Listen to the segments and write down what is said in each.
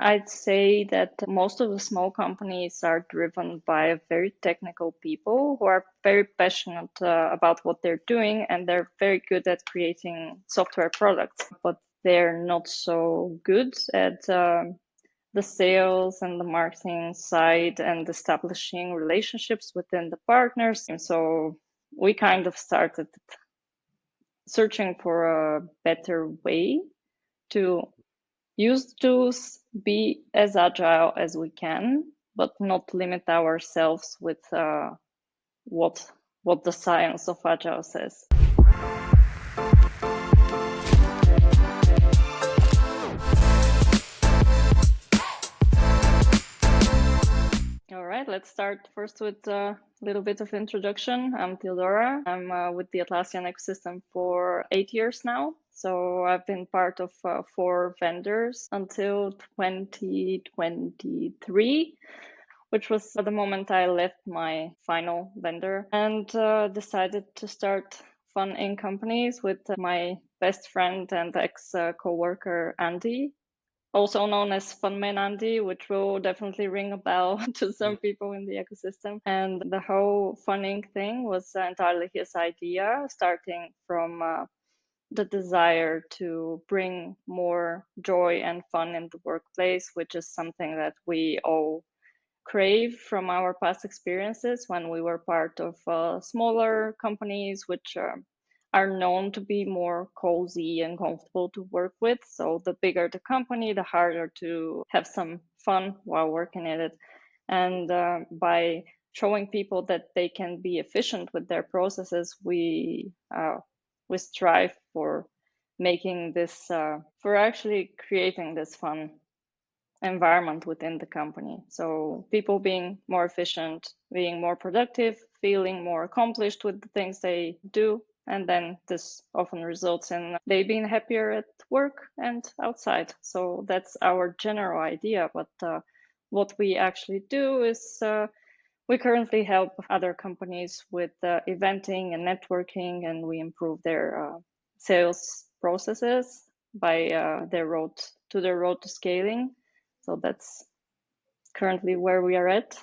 I'd say that most of the small companies are driven by very technical people who are very passionate about what they're doing, and they're very good at creating software products, but they're not so good at the sales and the marketing side and establishing relationships within the partners. And so we kind of started searching for a better way to use tools, be as agile as we can, but not limit ourselves with what the science of agile says. All right, let's start first with a little bit of introduction. I'm Teodora. I'm with the Atlassian ecosystem for 8 years now. So I've been part of 4 vendors until 2023, which was the moment I left my final vendor and decided to start fun in companies with my best friend and ex-coworker Andy, also known as Funman Andy, which will definitely ring a bell to some people in the ecosystem. And the whole funning thing was entirely his idea, starting from the desire to bring more joy and fun in the workplace, which is something that we all crave from our past experiences when we were part of smaller companies, which are known to be more cozy and comfortable to work with. So the bigger the company, the harder to have some fun while working in it. And by showing people that they can be efficient with their processes, we strive for making this, for actually creating this fun environment within the company. So people being more efficient, being more productive, feeling more accomplished with the things they do. And then this often results in they being happier at work and outside. So that's our general idea. But what we actually do is we currently help other companies with eventing and networking, and we improve their sales processes by their road to scaling. So that's currently where we are at.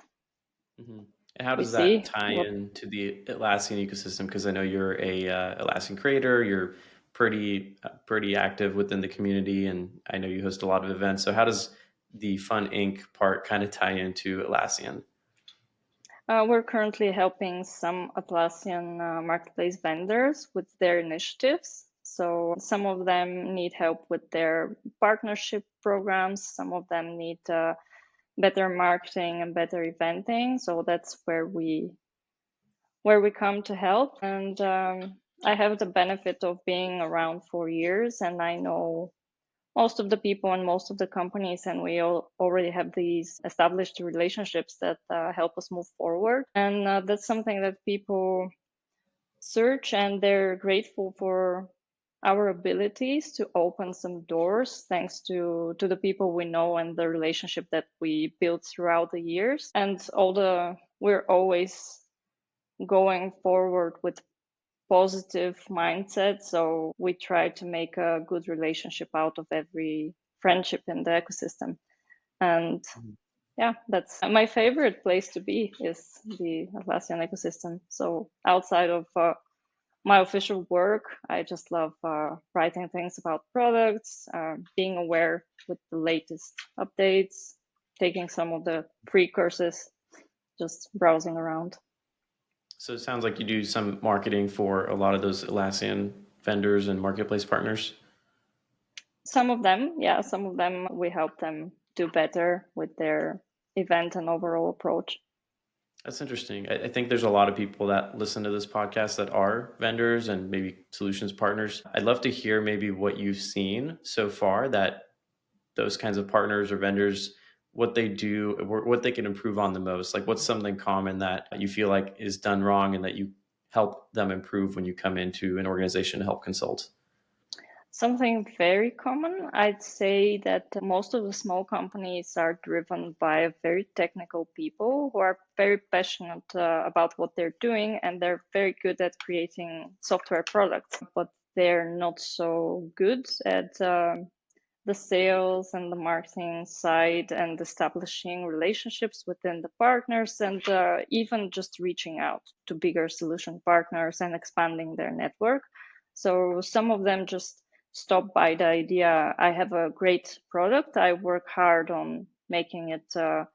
Mm-hmm. And how We does see that tie what into the Atlassian ecosystem? Because I know you're a Atlassian creator, you're pretty active within the community, and I know you host a lot of events. So how does the Fun Inc. part kind of tie into Atlassian? we're currently helping some Atlassian marketplace vendors with their initiatives. So some of them need help with their partnership programs. Some of them need better marketing and better eventing. So that's where we come to help. And I have the benefit of being around 4 years, and I know most of the people and most of the companies, and we all already have these established relationships that help us move forward. And that's something that people search, and they're grateful for our abilities to open some doors thanks to the people we know and the relationship that we built throughout the years. And we're always going forward with positive mindset. So we try to make a good relationship out of every friendship in the ecosystem. And yeah, that's my favorite place to be, is the Atlassian ecosystem. So outside of my official work, I just love writing things about products, being aware with the latest updates, taking some of the free courses, just browsing around. So it sounds like you do some marketing for a lot of those Atlassian vendors and marketplace partners. Some of them, yeah, some of them we help them do better with their event and overall approach. That's interesting. I think there's a lot of people that listen to this podcast that are vendors and maybe solutions partners. I'd love to hear maybe what you've seen so far that those kinds of partners or vendors, what they do, what they can improve on the most. Like what's something common that you feel like is done wrong and that you help them improve when you come into an organization to help consult? Something very common, I'd say that most of the small companies are driven by very technical people who are very passionate about what they're doing, and they're very good at creating software products, but they're not so good at the sales and the marketing side and establishing relationships within the partners, and even just reaching out to bigger solution partners and expanding their network. So some of them just stop by the idea, I have a great product, I work hard on making it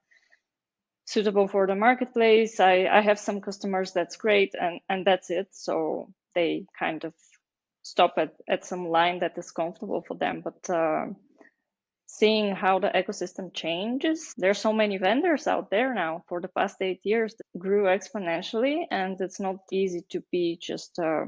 suitable for the marketplace. I have some customers, that's great, and that's it. So they kind of stop at some line that is comfortable for them. But seeing how the ecosystem changes, there's so many vendors out there now. For the past 8 years, that grew exponentially, and it's not easy to be just a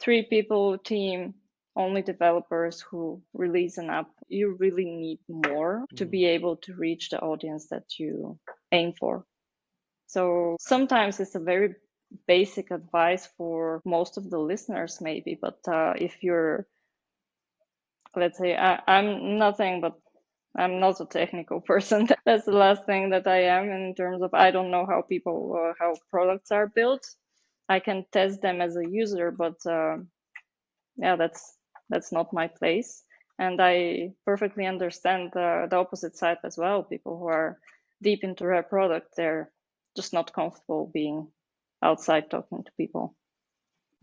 3 people team, only developers who release an app. You really need more to be able to reach the audience that you aim for. So sometimes it's a very basic advice for most of the listeners, maybe, but if you're, let's say, I'm nothing but I'm not a technical person. That's the last thing that I am in terms of I don't know how people, how products are built. I can test them as a user, but yeah, that's not my place. And I perfectly understand the opposite side as well. People who are deep into their product, they're just not comfortable being outside talking to people.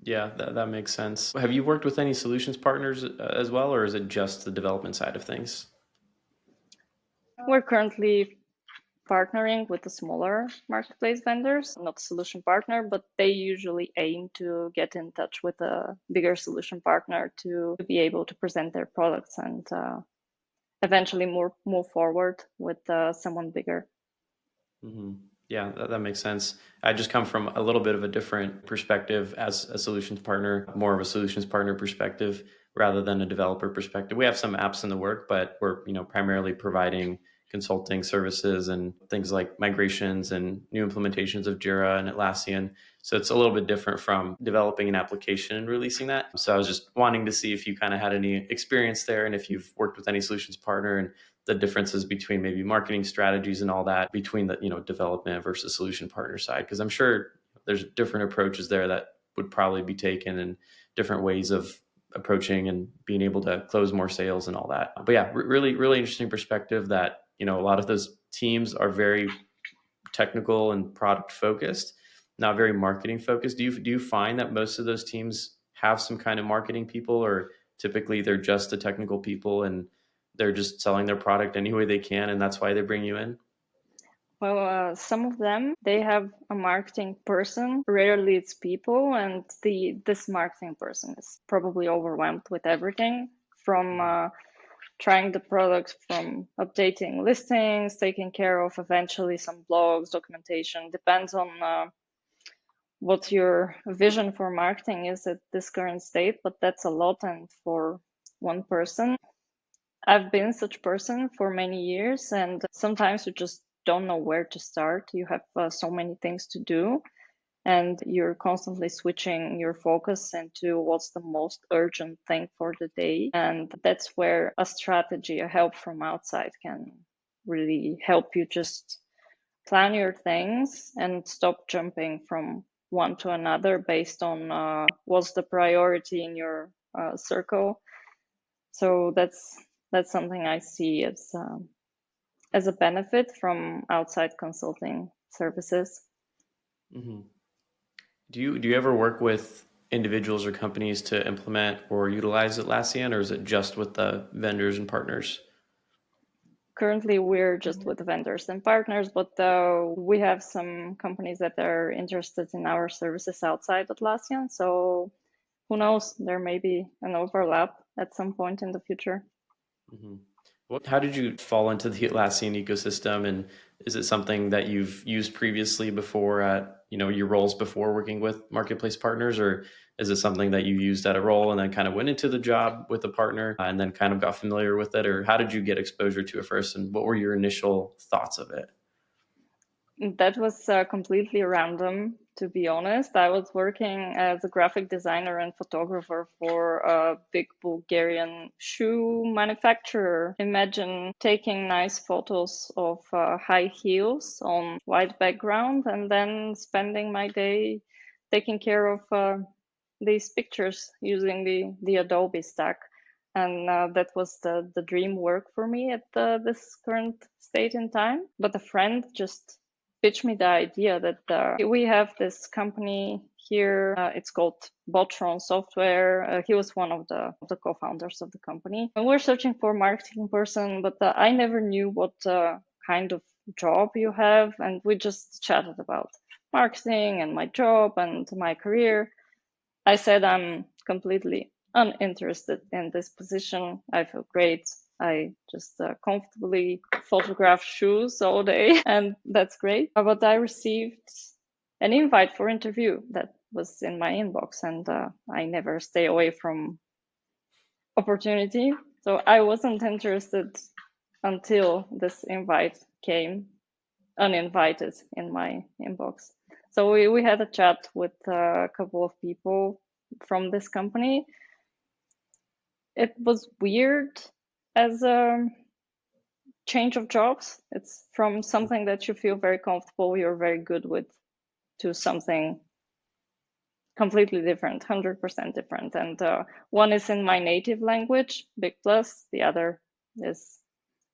Yeah, that makes sense. Have you worked with any solutions partners as well, or is it just the development side of things? We're currently partnering with the smaller marketplace vendors, not solution partner, but they usually aim to get in touch with a bigger solution partner to be able to present their products and eventually move forward with someone bigger. Hmm. Yeah, that makes sense. I just come from a little bit of a different perspective as a solutions partner, more of a solutions partner perspective rather than a developer perspective. We have some apps in the work, but we're, primarily providing consulting services and things like migrations and new implementations of Jira and Atlassian. So it's a little bit different from developing an application and releasing that. So I was just wanting to see if you kind of had any experience there and if you've worked with any solutions partner and the differences between maybe marketing strategies and all that between the development versus solution partner side, because I'm sure there's different approaches there that would probably be taken and different ways of approaching and being able to close more sales and all that. But yeah, really interesting perspective that a lot of those teams are very technical and product focused, not very marketing focused. Do you find that most of those teams have some kind of marketing people, or typically they're just the technical people and they're just selling their product any way they can, and that's why they bring you in? Well, some of them, they have a marketing person. Rarely it's people, and this marketing person is probably overwhelmed with everything from trying the product, from updating listings, taking care of eventually some blogs, documentation. Depends on what your vision for marketing is at this current state, but that's a lot. And for one person, I've been such person for many years, and sometimes you just don't know where to start. You have so many things to do, and you're constantly switching your focus into what's the most urgent thing for the day. And that's where a strategy, a help from outside can really help you just plan your things and stop jumping from one to another based on what's the priority in your circle. So that's something I see as a benefit from outside consulting services. Hmm. Do you ever work with individuals or companies to implement or utilize Atlassian, or is it just with the vendors and partners? Currently, we're just with vendors and partners, but we have some companies that are interested in our services outside Atlassian. So who knows? There may be an overlap at some point in the future. Hmm. How did you fall into the Atlassian ecosystem, and is it something that you've used previously before at your roles before working with marketplace partners, or is it something that you used at a role and then kind of went into the job with a partner and then kind of got familiar with it, or how did you get exposure to it first, and what were your initial thoughts of it? That was completely random, to be honest. I was working as a graphic designer and photographer for a big Bulgarian shoe manufacturer. Imagine taking nice photos of high heels on white background and then spending my day taking care of these pictures using the Adobe stack. And that was the dream work for me at this current state in time. But a friend just pitched me the idea that we have this company here. It's called Botron Software. He was one of the co-founders of the company. And we're searching for a marketing person, but I never knew what kind of job you have. And we just chatted about marketing and my job and my career. I said I'm completely uninterested in this position. I feel great. I just comfortably photograph shoes all day, and that's great. But I received an invite for interview that was in my inbox, and I never stay away from opportunity. So I wasn't interested until this invite came uninvited in my inbox. So we had a chat with a couple of people from this company. It was weird as a change of jobs. It's from something that you feel very comfortable, you're very good with, to something completely different, 100% different. And one is in my native language, big plus. The other is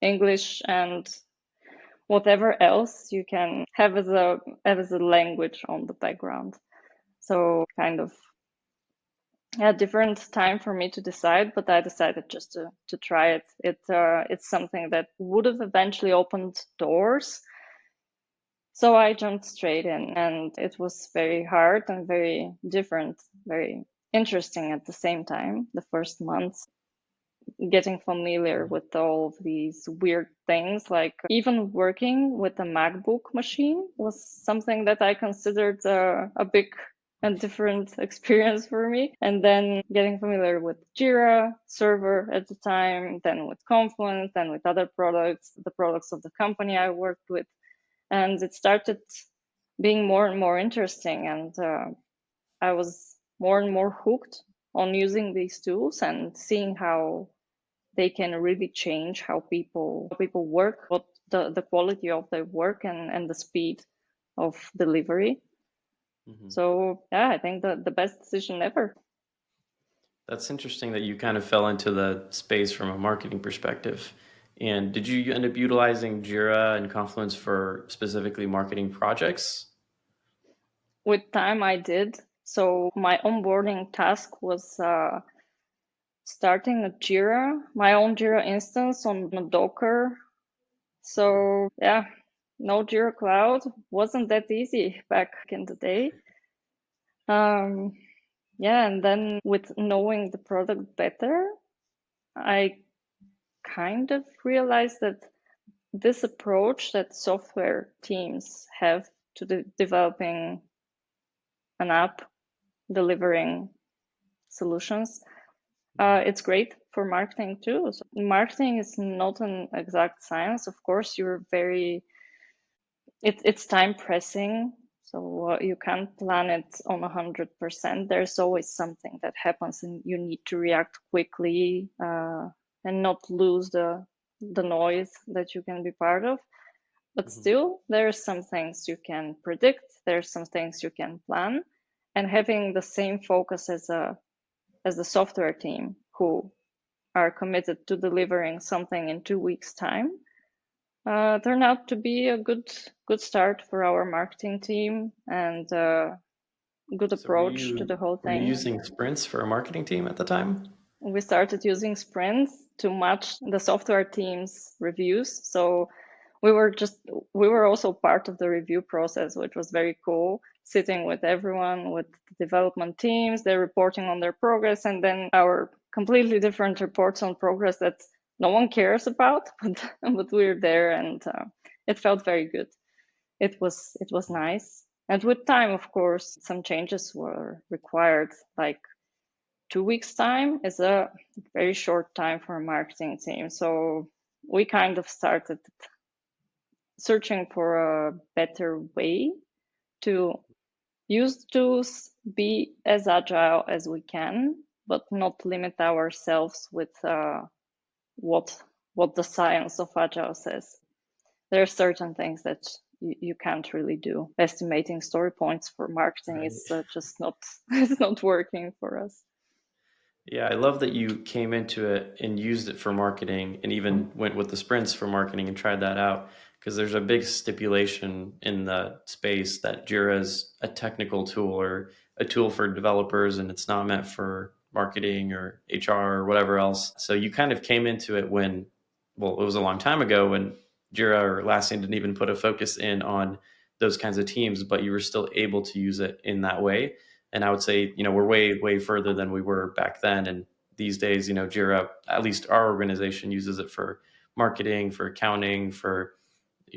English and whatever else you can have as a language on the background. So kind of a different time for me to decide, but I decided just to try it. It's something that would have eventually opened doors. So I jumped straight in, and it was very hard and very different, very interesting at the same time. The first months, getting familiar with all of these weird things, like even working with a MacBook machine was something that I considered a big and different experience for me. And then getting familiar with Jira server at the time, then with Confluence, then with other products, the products of the company I worked with. And it started being more and more interesting. And I was more and more hooked on using these tools and seeing how they can really change how people work, what the quality of their work and the speed of delivery. Mm-hmm. So yeah, I think the best decision ever. That's interesting that you kind of fell into the space from a marketing perspective. And did you end up utilizing Jira and Confluence for specifically marketing projects? With time I did. So my onboarding task was starting a Jira, my own Jira instance on a Docker. So yeah, no Jira Cloud wasn't that easy back in the day. Yeah, and then with knowing the product better, I kind of realized that this approach that software teams have to developing an app, delivering solutions, it's great for marketing too. So marketing is not an exact science. Of course, it's time pressing. So you can't plan it on 100%. There's always something that happens and you need to react quickly and not lose the noise that you can be part of. But still, there are some things you can predict. There's some things you can plan. And having the same focus as the software team who are committed to delivering something in 2 weeks' time turned out to be a good start for our marketing team and good So were approach to you the whole were you thing. using sprints for a marketing team at the time? We started using sprints to match the software team's reviews. So we were also part of the review process, which was very cool, sitting with everyone, with the development teams, they're reporting on their progress, and then our completely different reports on progress that no one cares about, but we're there, and it felt very good. It was nice. And with time, of course, some changes were required, like 2 weeks time is a very short time for a marketing team. So we kind of started searching for a better way to use tools, be as agile as we can, but not limit ourselves with what the science of agile says. There are certain things that you can't really do. Estimating story points for marketing Right. is just not it's not working for us. Yeah, I love that you came into it and used it for marketing and even went with the sprints for marketing and tried that out, because there's a big stipulation in the space that Jira is a technical tool or a tool for developers and it's not meant for marketing or HR or whatever else. So you kind of came into it when, well, it was a long time ago when Jira or Atlassian didn't even put a focus in on those kinds of teams, but you were still able to use it in that way. And I would say, we're way, way further than we were back then. And these days, Jira, at least our organization uses it for marketing, for accounting, for,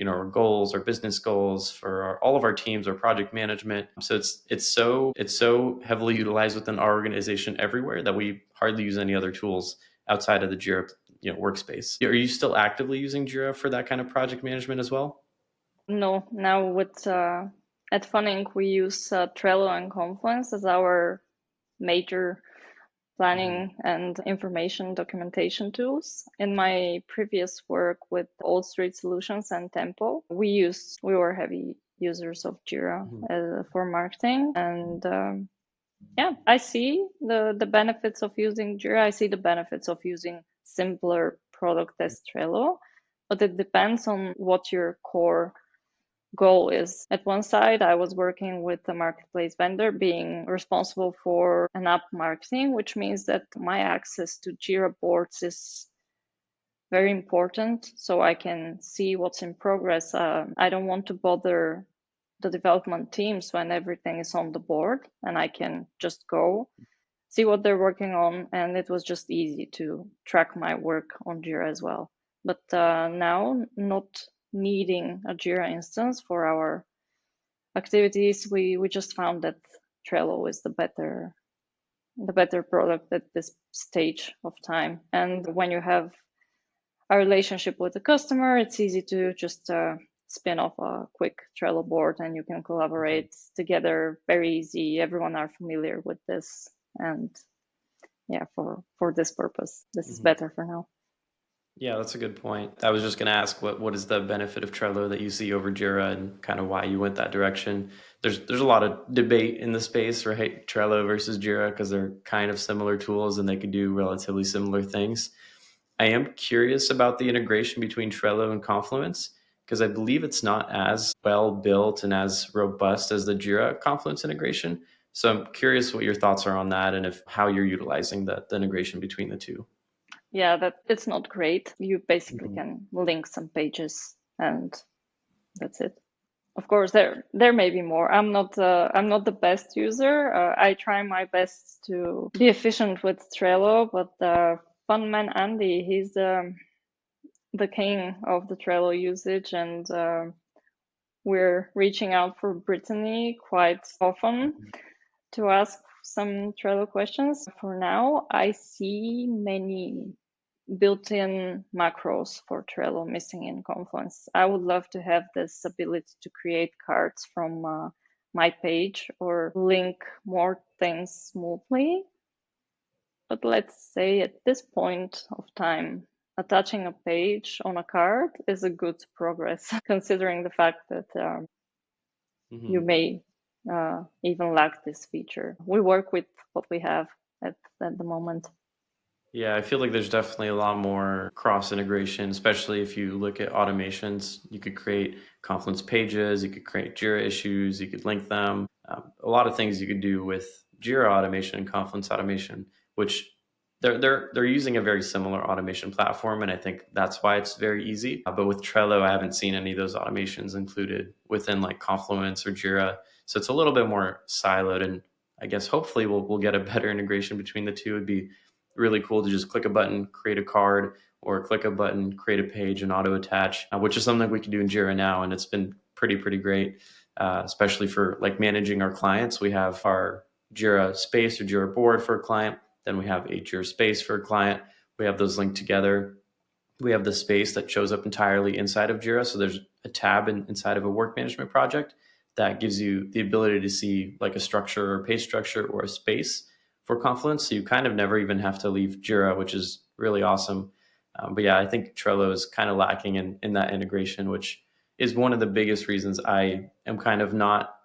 our goals, our business goals, for all of our teams, our project management. So it's so heavily utilized within our organization everywhere that we hardly use any other tools outside of the Jira, workspace. Are you still actively using Jira for that kind of project management as well? No, now with at Funink we use Trello and Confluence as our major Mm-hmm. planning and information documentation tools. In my previous work with Old Street Solutions and Tempo, we were heavy users of Jira Mm-hmm. for marketing, and yeah, I see the benefits of using Jira. I see the benefits of using simpler product as Trello, but it depends on what your core goal is. At one side, I was working with a marketplace vendor being responsible for an app marketing, which means that my access to Jira boards is very important so I can see what's in progress. I don't want to bother the development teams when everything is on the board and I can just go see what they're working on. And it was just easy to track my work on Jira as well. But now, not needing a Jira instance for our activities, we just found that Trello is the better product at this stage of time. And when you have a relationship with the customer, it's easy to just spin off a quick Trello board and you can collaborate together very easy. Everyone are familiar with this, and yeah, for this purpose, this is Mm-hmm. better for now. Yeah, that's a good point. I was just going to ask what is the benefit of Trello that you see over Jira and kind of why you went that direction. There's a lot of debate in the space, right? Trello versus Jira because they're kind of similar tools and they could do relatively similar things. I am curious about the integration between Trello and Confluence because I believe it's not as well built and as robust as the Jira Confluence integration. So I'm curious what your thoughts are on that and if how you're utilizing the integration between the two. Yeah, that it's not great. You basically Mhm. can link some pages and that's it. Of course, there may be more. I'm not the best user. I try my best to be efficient with Trello, but fun man Andy, he's the king of the Trello usage, and we're reaching out for Brittany quite often to ask some Trello questions. For now, I see many built-in macros for Trello missing in Confluence. I would love to have this ability to create cards from my page or link more things smoothly. But let's say at this point of time, attaching a page on a card is a good progress, considering the fact that you Mhm. may even lack this feature. We work with what we have at the moment. Yeah, I feel like there's definitely a lot more cross integration, especially if you look at automations. You could create Confluence pages, you could create Jira issues, you could link them. A lot of things you could do with Jira automation and Confluence automation, which they're using a very similar automation platform, and I think that's why it's very easy. But with Trello, I haven't seen any of those automations included within like Confluence or Jira, so it's a little bit more siloed. And I guess hopefully we'll get a better integration between the two. It'd be really cool to just click a button, create a card, or click a button, create a page, and auto attach, which is something we can do in Jira now, and it's been pretty great, especially for like managing our clients. We have our Jira space or Jira board for a client, then we have a Jira space for a client. We have those linked together. We have the space that shows up entirely inside of Jira. So there's a tab inside of a work management project that gives you the ability to see like a structure or page structure or a space for Confluence. So you kind of never even have to leave Jira, which is really awesome. But yeah, I think Trello is kind of lacking in that integration, which is one of the biggest reasons I am kind of not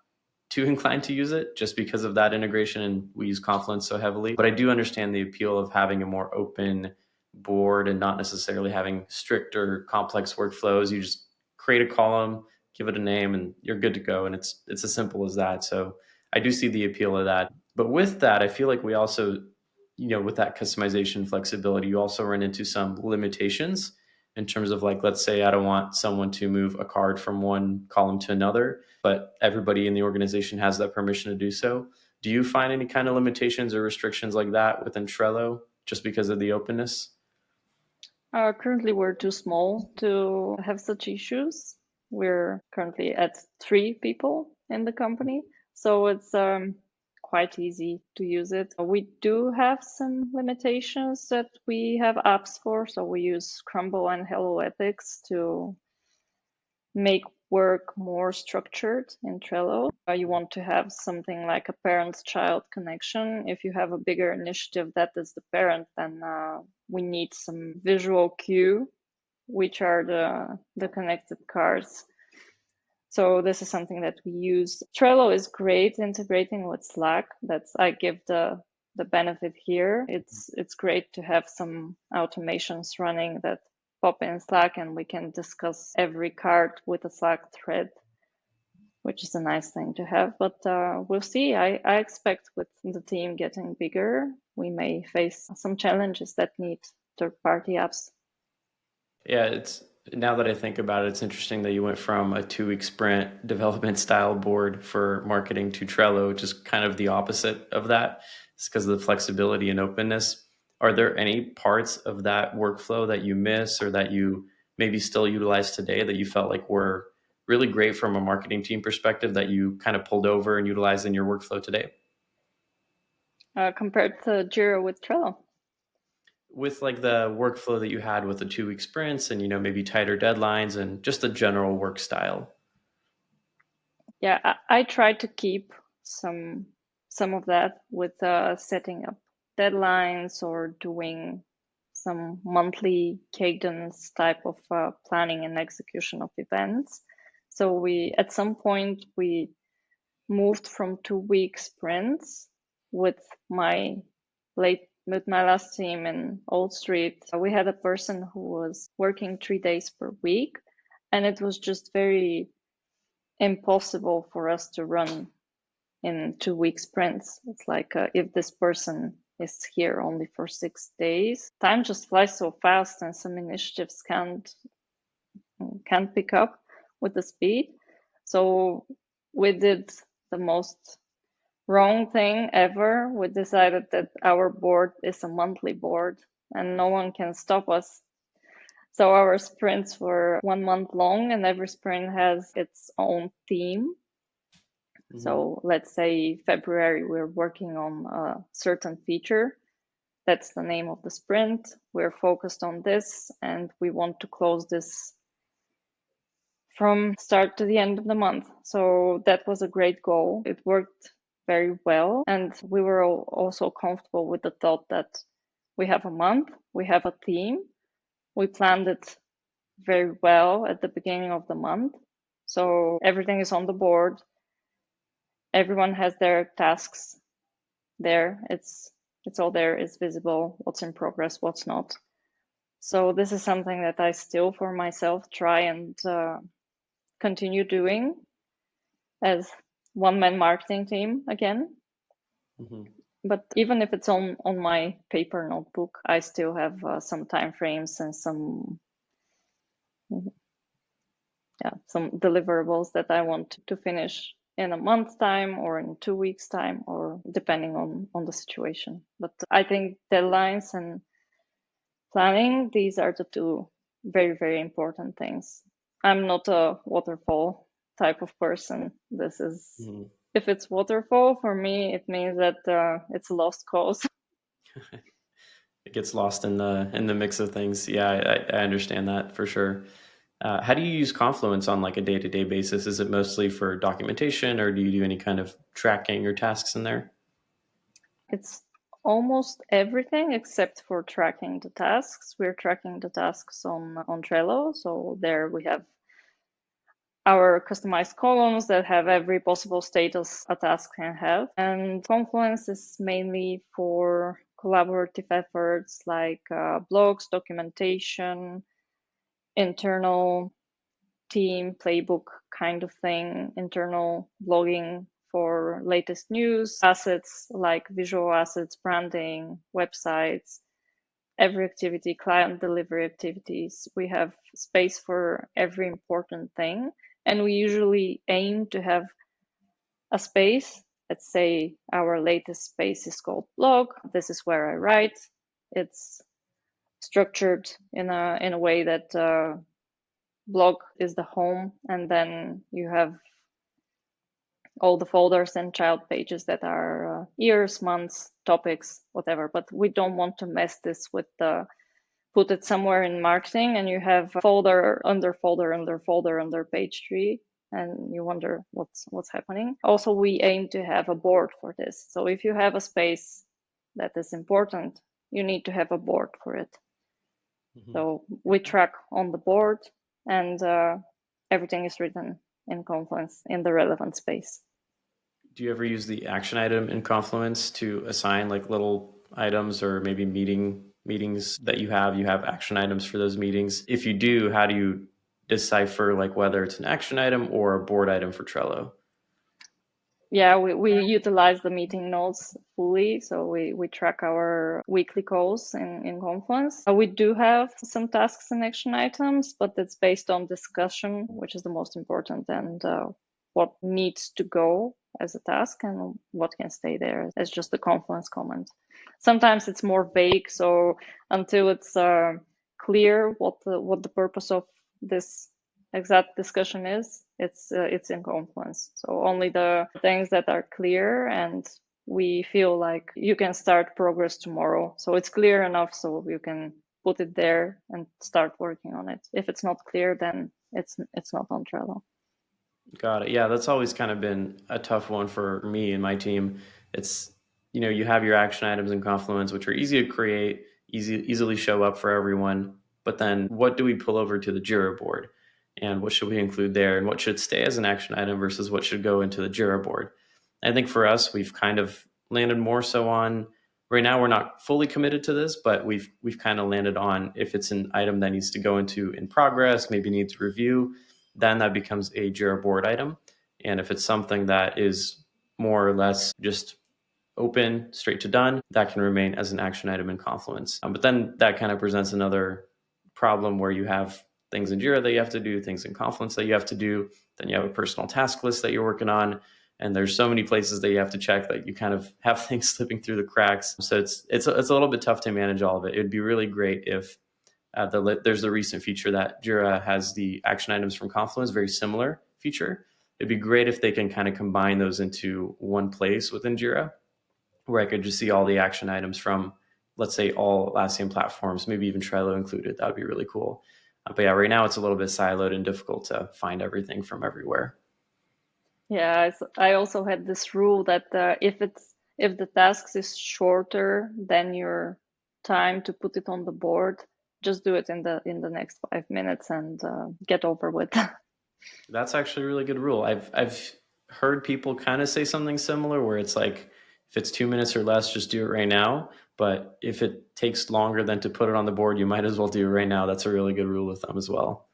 too inclined to use it just because of that integration, and we use Confluence so heavily. But I do understand the appeal of having a more open board and not necessarily having strict or complex workflows. You just create a column, give it a name, and you're good to go. And it's as simple as that. So I do see the appeal of that. But with that, I feel like we also, with that customization flexibility, you also run into some limitations in terms of, like, let's say I don't want someone to move a card from one column to another, but everybody in the organization has that permission to do so. Do you find any kind of limitations or restrictions like that within Trello just because of the openness? Currently, we're too small to have such issues. We're currently at 3 people in the company, so it's quite easy to use it. We do have some limitations that we have apps for, so we use Crumble and Hello Epics to make work more structured in Trello. You want to have something like a parent-child connection. If you have a bigger initiative that is the parent, then we need some visual cue, which are the connected cards. So this is something that we use. Trello is great integrating with Slack. I give the benefit here. It's great to have some automations running that pop in Slack, and we can discuss every card with a Slack thread, which is a nice thing to have. But we'll see. I expect with the team getting bigger, we may face some challenges that need third-party apps. Yeah, now that I think about it, it's interesting that you went from a 2-week sprint development style board for marketing to Trello, which is kind of the opposite of that. It's because of the flexibility and openness. Are there any parts of that workflow that you miss or that you maybe still utilize today that you felt like were really great from a marketing team perspective that you kind of pulled over and utilized in your workflow today? Compared to Jira with Trello. With like the workflow that you had with the 2-week sprints and maybe tighter deadlines and just the general work style. Yeah, I try to keep some of that with setting up deadlines or doing some monthly cadence type of planning and execution of events. So at some point we moved from 2-week sprints with my last team in Old Street. We had a person who was working 3 days per week, and it was just very impossible for us to run in 2-week sprints. It's like if this person is here only for 6 days, time just flies so fast, and some initiatives can't pick up with the speed. So we did the most wrong thing ever. We decided that our board is a monthly board and no one can stop us. So our sprints were 1 month long, and every sprint has its own theme. Mm-hmm. So let's say February, we're working on a certain feature. That's the name of the sprint. We're focused on this, and we want to close this from start to the end of the month. So that was a great goal. It worked very well, and we were also comfortable with the thought that we have a month, we have a theme. We planned it very well at the beginning of the month. So everything is on the board. Everyone has their tasks there. It's all there. It's visible what's in progress, what's not. So this is something that I still for myself try and continue doing as one-man marketing team again. Mm-hmm. But even if it's on my paper notebook, I still have some time frames and some deliverables that I want to finish in a month's time or in 2 weeks' time, or depending on the situation. But I think deadlines and planning, these are the 2 very, very important things. I'm not a waterfall type of person. This is, if it's waterfall, for me, it means that it's a lost cause. It gets lost in the mix of things. Yeah, I understand that for sure. How do you use Confluence on like a day-to-day basis? Is it mostly for documentation, or do you do any kind of tracking or tasks in there? It's almost everything except for tracking the tasks. We're tracking the tasks on Trello. So there we have our customized columns that have every possible status a task can have. And Confluence is mainly for collaborative efforts like blogs, documentation, internal team playbook kind of thing, internal blogging for latest news, assets like visual assets, branding, websites, every activity, client delivery activities. We have space for every important thing. And we usually aim to have a space. Let's say our latest space is called blog. This is where I write. It's structured in a way that blog is the home, and then you have all the folders and child pages that are years, months, topics, whatever. But we don't want to mess this with the put it somewhere in marketing and you have folder under folder under folder under page tree and you wonder what's happening. Also, we aim to have a board for this. So if you have a space that is important, you need to have a board for it. Mm-hmm. So we track on the board and everything is written in Confluence in the relevant space. Do you ever use the action item in Confluence to assign like little items or maybe meetings that you have action items for those meetings? If you do, how do you decipher like whether it's an action item or a board item for Trello? Yeah, we utilize the meeting notes fully. So we track our weekly calls in Confluence. We do have some tasks and action items, but it's based on discussion, which is the most important, and what needs to go as a task and what can stay there as just a Confluence comment. Sometimes it's more vague, so until it's clear what the purpose of this exact discussion is, it's in Confluence. So only the things that are clear and we feel like you can start progress tomorrow. So it's clear enough so you can put it there and start working on it. If it's not clear, then it's not on Trello. Got it. Yeah, that's always kind of been a tough one for me and my team. It's, you have your action items in Confluence, which are easy to create, easily show up for everyone. But then what do we pull over to the Jira board? And what should we include there? And what should stay as an action item versus what should go into the Jira board? I think for us, we've kind of landed more so on, right now we're not fully committed to this, but we've kind of landed on if it's an item that needs to go into in progress, maybe needs review, then that becomes a Jira board item. And if it's something that is more or less just open, straight to done, that can remain as an action item in Confluence. But then that kind of presents another problem where you have things in Jira that you have to do, things in Confluence that you have to do. Then you have a personal task list that you're working on. And there's so many places that you have to check that you kind of have things slipping through the cracks. So it's a little bit tough to manage all of it. It would be really great if there's the recent feature that Jira has the action items from Confluence, very similar feature. It'd be great if they can kind of combine those into one place within Jira, where I could just see all the action items from, let's say, all Atlassian platforms, maybe even Trello included. That would be really cool. But yeah, right now it's a little bit siloed and difficult to find everything from everywhere. Yeah, I also had this rule that if the task is shorter than your time to put it on the board, just do it in the next 5 minutes and get over with. That's actually a really good rule. I've heard people kind of say something similar where it's like, if it's 2 minutes or less, just do it right now. But if it takes longer than to put it on the board, you might as well do it right now. That's a really good rule of thumb as well.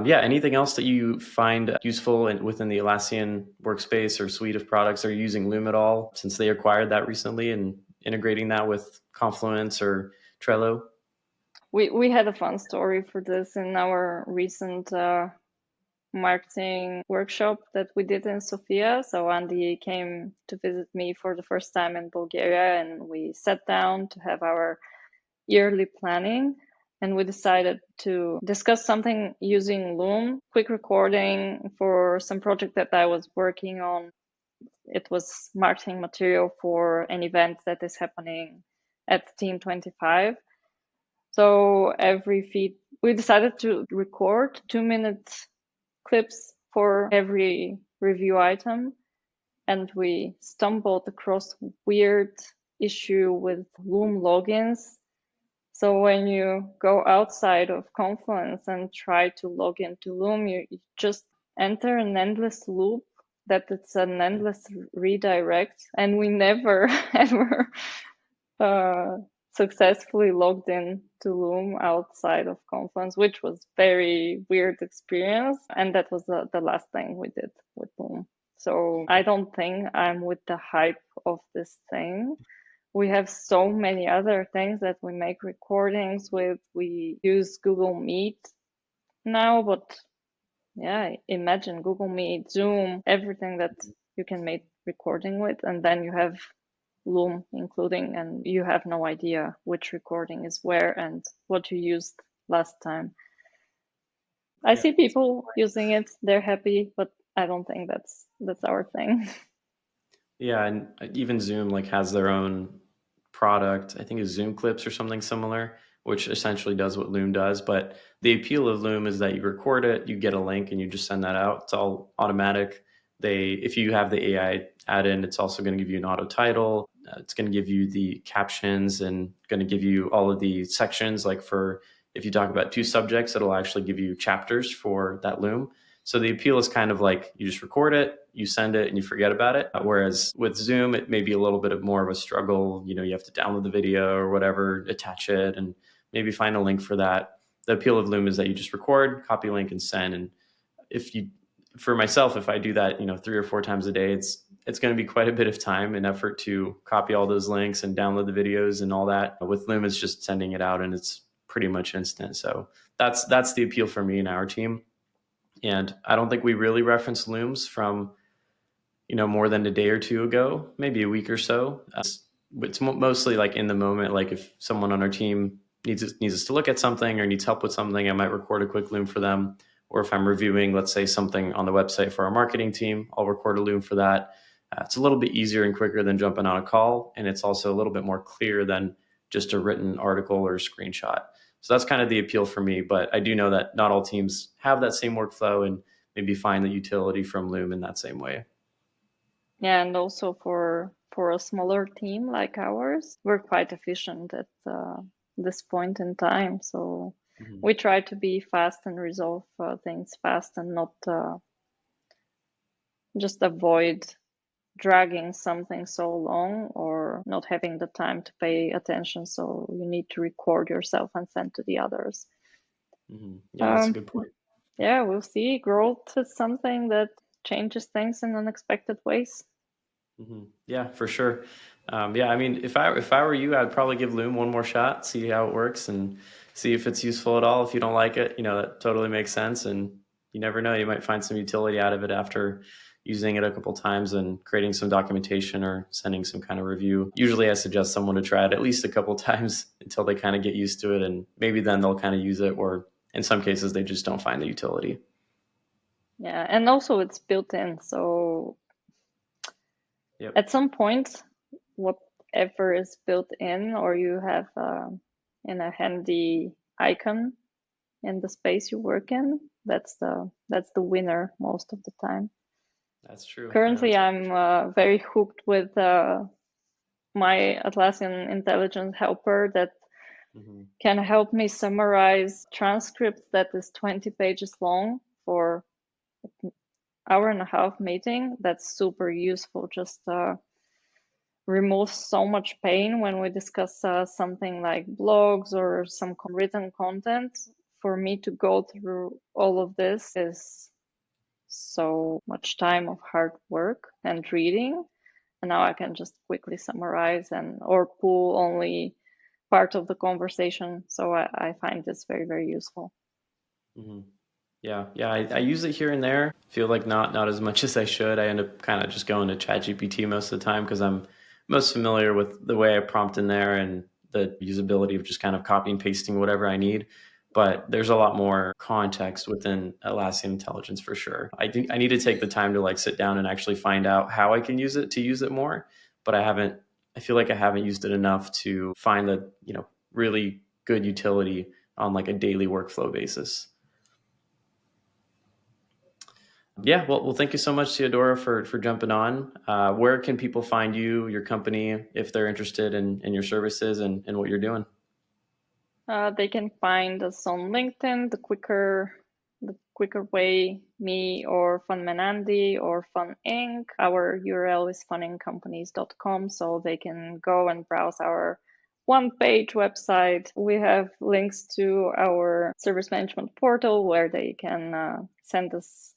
Yeah, anything else that you find useful within the Atlassian workspace or suite of products? Are you using Loom at all since they acquired that recently and integrating that with Confluence or Trello? We had a fun story for this in our recent marketing workshop that we did in Sofia. So Andy came to visit me for the first time in Bulgaria and we sat down to have our yearly planning. And we decided to discuss something using Loom, quick recording for some project that I was working on. It was marketing material for an event that is happening at Team 25. So every feed, we decided to record 2-minute clips for every review item. And we stumbled across weird issue with Loom logins. So when you go outside of Confluence and try to log into Loom, you just enter an endless loop that it's an endless redirect, and we never ever successfully logged in to Loom outside of Confluence, which was very weird experience. And that was the last thing we did with Loom. So I don't think I'm with the hype of this thing. We have so many other things that we make recordings with. We use Google Meet now, but yeah, imagine Google Meet, Zoom, everything that you can make recording with, and then you have Loom including, and you have no idea which recording is where and what you used last time. I see people using it, they're happy, but I don't think that's our thing. Yeah, and even Zoom like has their own product. I think it's Zoom Clips or something similar, which essentially does what Loom does. But the appeal of Loom is that you record it, you get a link, and you just send that out. It's all automatic. If you have the AI add in, it's also going to give you an auto title. It's going to give you the captions and going to give you all of the sections. Like for if you talk about two subjects, it'll actually give you chapters for that Loom. So the appeal is kind of like you just record it, you send it, and you forget about it. Whereas with Zoom, it may be a little bit more of a struggle. You have to download the video or whatever, attach it, and maybe find a link for that. The appeal of Loom is that you just record, copy link, and send. And for myself, if I do that, 3 or 4 times a day, it's going to be quite a bit of time and effort to copy all those links and download the videos and all that. With Loom, it's just sending it out, and it's pretty much instant. So that's the appeal for me and our team. And I don't think we really reference Looms from, more than a day or two ago, maybe a week or so. It's mostly like in the moment, like if someone on our team needs us to look at something or needs help with something, I might record a quick Loom for them. Or if I'm reviewing, let's say, something on the website for our marketing team, I'll record a Loom for that. It's a little bit easier and quicker than jumping on a call. And it's also a little bit more clear than just a written article or a screenshot. So that's kind of the appeal for me. But I do know that not all teams have that same workflow and maybe find the utility from Loom in that same way. Yeah, and also for a smaller team like ours, we're quite efficient at this point in time. So we try to be fast and resolve things fast and not just avoid dragging something so long or not having the time to pay attention. So you need to record yourself and send to the others. Yeah, that's a good point. Yeah, we'll see. Growth is something that changes things in unexpected ways. Yeah, for sure. Yeah, I mean, if I were you, I'd probably give Loom one more shot, see how it works, and see if it's useful at all. If you don't like it, that totally makes sense. And you never know, you might find some utility out of it after using it a couple times and creating some documentation or sending some kind of review. Usually I suggest someone to try it at least a couple times until they kind of get used to it, and maybe then they'll kind of use it, or in some cases they just don't find the utility. Yeah, and also it's built in, so at some point, whatever is built in, or you have in a handy icon in the space you work in, that's the winner most of the time. That's true. Currently, yeah, I'm very hooked with my Atlassian Intelligence helper that can help me summarize transcripts that is 20 pages long for an hour and a half meeting. That's super useful. Just removes so much pain when we discuss something like blogs or some written content. For me to go through all of this is so much time of hard work and reading. And now I can just quickly summarize or pull only part of the conversation. So I find this very, very useful. Yeah, I use it here and there. Feel like not as much as I should. I end up kind of just going to ChatGPT most of the time because I'm most familiar with the way I prompt in there and the usability of just kind of copying and pasting whatever I need. But there's a lot more context within Atlassian Intelligence for sure. I think I need to take the time to like sit down and actually find out how I can use it more. But I feel like I haven't used it enough to find the, really good utility on like a daily workflow basis. Yeah, well, thank you so much, Teodora, for jumping on. Where can people find you, your company, if they're interested in your services and what you're doing? They can find us on LinkedIn. The quicker way, me or Funman Andy or Fun Inc. Our URL is funincompanies.com, so they can go and browse our one-page website. We have links to our service management portal where they can send us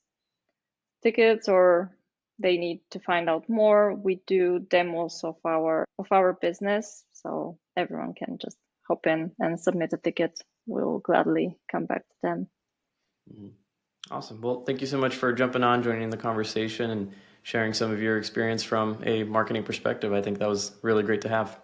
tickets or they need to find out more. We do demos of our business, so everyone can just hop in and submit a ticket. We'll gladly come back to them. Mhm. Awesome. Well, thank you so much for jumping on, joining the conversation, and sharing some of your experience from a marketing perspective. I think that was really great to have.